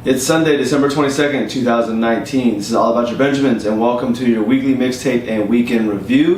It's Sunday, December 22nd, 2019. This is All About Your Benjamins, and welcome to your weekly mixtape and weekend review.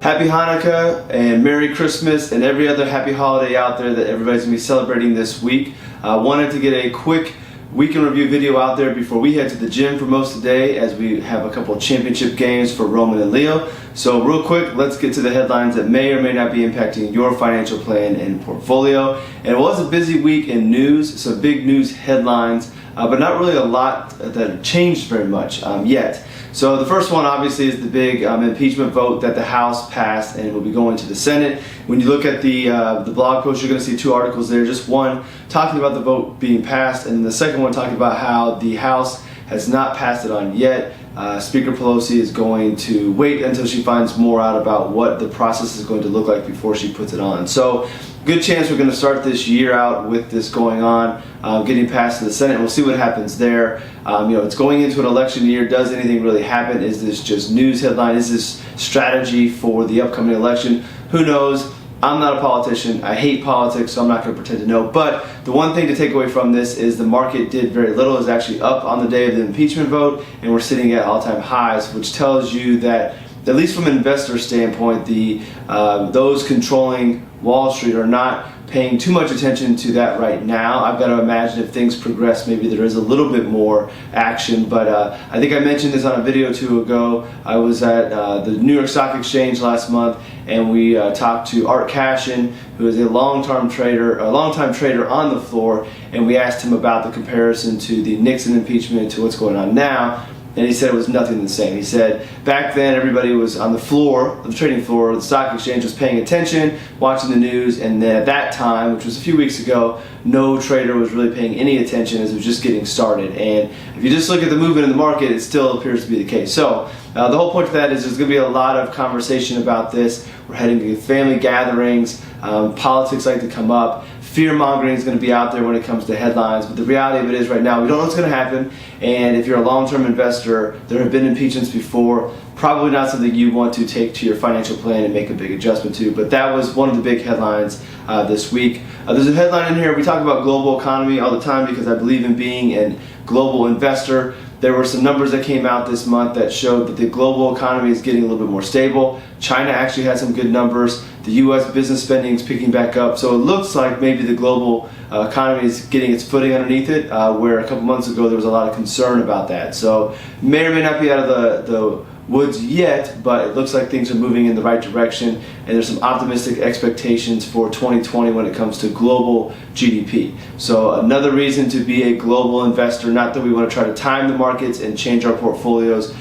Happy Hanukkah and Merry Christmas and every other happy holiday out there that everybody's going to be celebrating this week. I wanted to get a quick weekend review video out there before we head to the gym for most of the day, as we have a couple of championship games for Roman and Leo. So real quick, let's get to the headlines that may or may not be impacting your financial plan and portfolio. And it was a busy week in news, some big news headlines, but not really a lot that changed very much yet. So the first one obviously is the big impeachment vote that the House passed and will be going to the Senate. When you look at the blog post, you're going to see two articles there. Just one talking about the vote being passed, and the second one talking about how the House has not passed it on yet. Speaker Pelosi is going to wait until she finds more out about what the process is going to look like before she puts it on. So good chance we're going to start this year out with this going on, getting passed to the Senate. We'll see what happens there. It's going into an election year. Does anything really happen? Is this just news headline? Is this strategy for the upcoming election? Who knows? I'm not a politician. I hate politics, so I'm not going to pretend to know. But the one thing to take away from this is the market did very little. It was actually up on the day of the impeachment vote, and we're sitting at all-time highs, which tells you that, at least from an investor standpoint, those controlling Wall Street are not paying too much attention to that right now. I've got to imagine if things progress, maybe there is a little bit more action. But I think I mentioned this on a video or two ago. I was at the New York Stock Exchange last month, and we talked to Art Cashin, who is a long-time trader on the floor, and we asked him about the comparison to the Nixon impeachment to what's going on now. And he said it was nothing the same. He said back then everybody was on the floor, the trading floor, the stock exchange was paying attention, watching the news, and then at that time, which was a few weeks ago, no trader was really paying any attention as it was just getting started. And if you just look at the movement in the market, it still appears to be the case. So the whole point of that is there's going to be a lot of conversation about this. We're heading to family gatherings, politics like to come up. Fear-mongering is going to be out there when it comes to headlines, but the reality of it is right now we don't know what's going to happen, and if you're a long-term investor, there have been impeachments before, probably not something you want to take to your financial plan and make a big adjustment to, but that was one of the big headlines this week. There's a headline in here. We talk about global economy all the time because I believe in being a global investor. There were some numbers that came out this month that showed that the global economy is getting a little bit more stable. China actually had some good numbers. The U.S. business spending is picking back up. So it looks like maybe the global economy is getting its footing underneath it, where a couple months ago there was a lot of concern about that. So may or may not be out of the woods yet, but it looks like things are moving in the right direction, and there's some optimistic expectations for 2020 when it comes to global GDP. So another reason to be a global investor, not that we want to try to time the markets and change our portfolios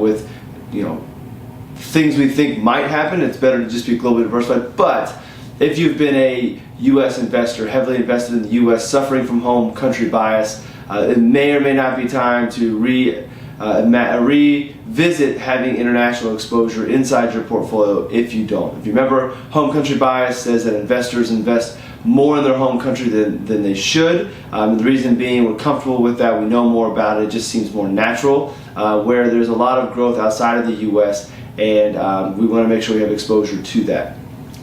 with things we think might happen. It's better to just be globally diversified. But if you've been a U.S. investor, heavily invested in the U.S., suffering from home country bias, it may or may not be time to revisit having international exposure inside your portfolio if you don't. If you remember, home country bias says that investors invest more in their home country than they should. The reason being, we're comfortable with that, we know more about it, it just seems more natural, where there's a lot of growth outside of the U.S., and we want to make sure we have exposure to that.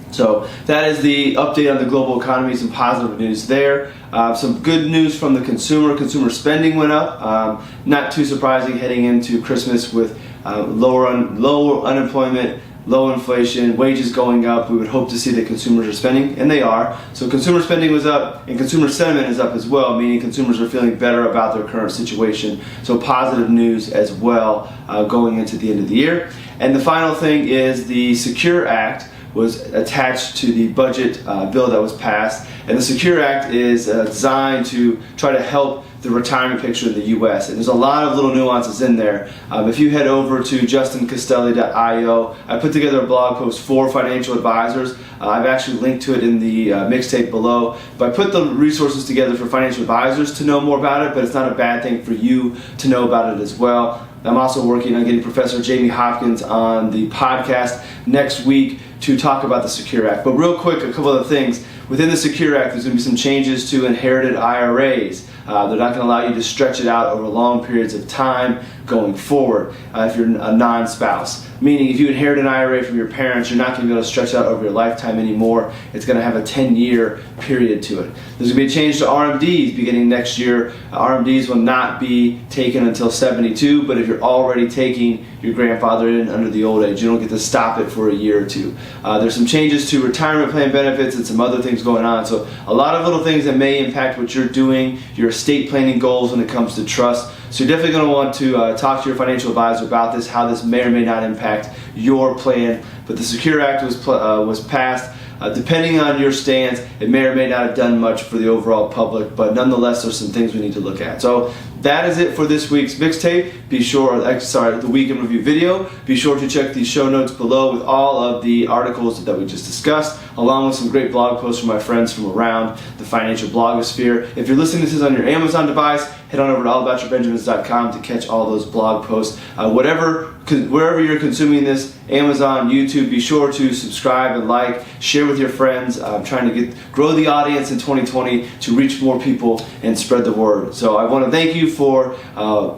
So that is the update on the global economy, some positive news there. Some good news from the consumer. Consumer spending went up. Not too surprising heading into Christmas with lower unemployment, low inflation, wages going up. We would hope to see that consumers are spending, and they are. So consumer spending was up, and consumer sentiment is up as well, meaning consumers are feeling better about their current situation. So positive news as well going into the end of the year. And the final thing is the Secure Act was attached to the budget bill that was passed. And the Secure Act is designed to try to help the retirement picture in the U.S. And there's a lot of little nuances in there. If you head over to justincastelli.io, I put together a blog post for financial advisors. I've actually linked to it in the mixtape below. But I put the resources together for financial advisors to know more about it, but it's not a bad thing for you to know about it as well. I'm also working on getting Professor Jamie Hopkins on the podcast next week to talk about the Secure Act. But real quick, a couple of things. Within the Secure Act, there's going to be some changes to inherited IRAs. They're not going to allow you to stretch it out over long periods of time going forward if you're a non-spouse. Meaning if you inherit an IRA from your parents, you're not going to be able to stretch out over your lifetime anymore. It's going to have a 10-year period to it. There's going to be a change to RMDs beginning next year. RMDs will not be taken until 72, but if you're already taking your grandfather in under the old age, you don't get to stop it for a year or two. There's some changes to retirement plan benefits and some other things going on. So a lot of little things that may impact what you're doing, your estate planning goals when it comes to trust. So you're definitely going to want to talk to your financial advisor about this, how this may or may not impact your plan. But the Secure Act was passed. Depending on your stance, it may or may not have done much for the overall public, but nonetheless, there's some things we need to look at. So that is it for this week's mixtape. The week in review video. Be sure to check the show notes below with all of the articles that we just discussed, along with some great blog posts from my friends from around the financial blogosphere. If you're listening to this on your Amazon device, head on over to allaboutyourbenjamins.com to catch all those blog posts. Wherever you're consuming this, Amazon, YouTube, be sure to subscribe and like, share with your friends. I'm trying to grow the audience in 2020 to reach more people and spread the word. So I want to thank you for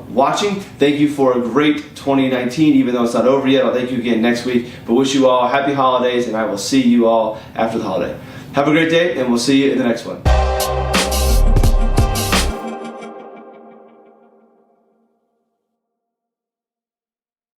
watching. Thank you for a great 2019, even though it's not over yet. I'll thank you again next week. But wish you all happy holidays, and I will see you all after the holiday. Have a great day, and we'll see you in the next one.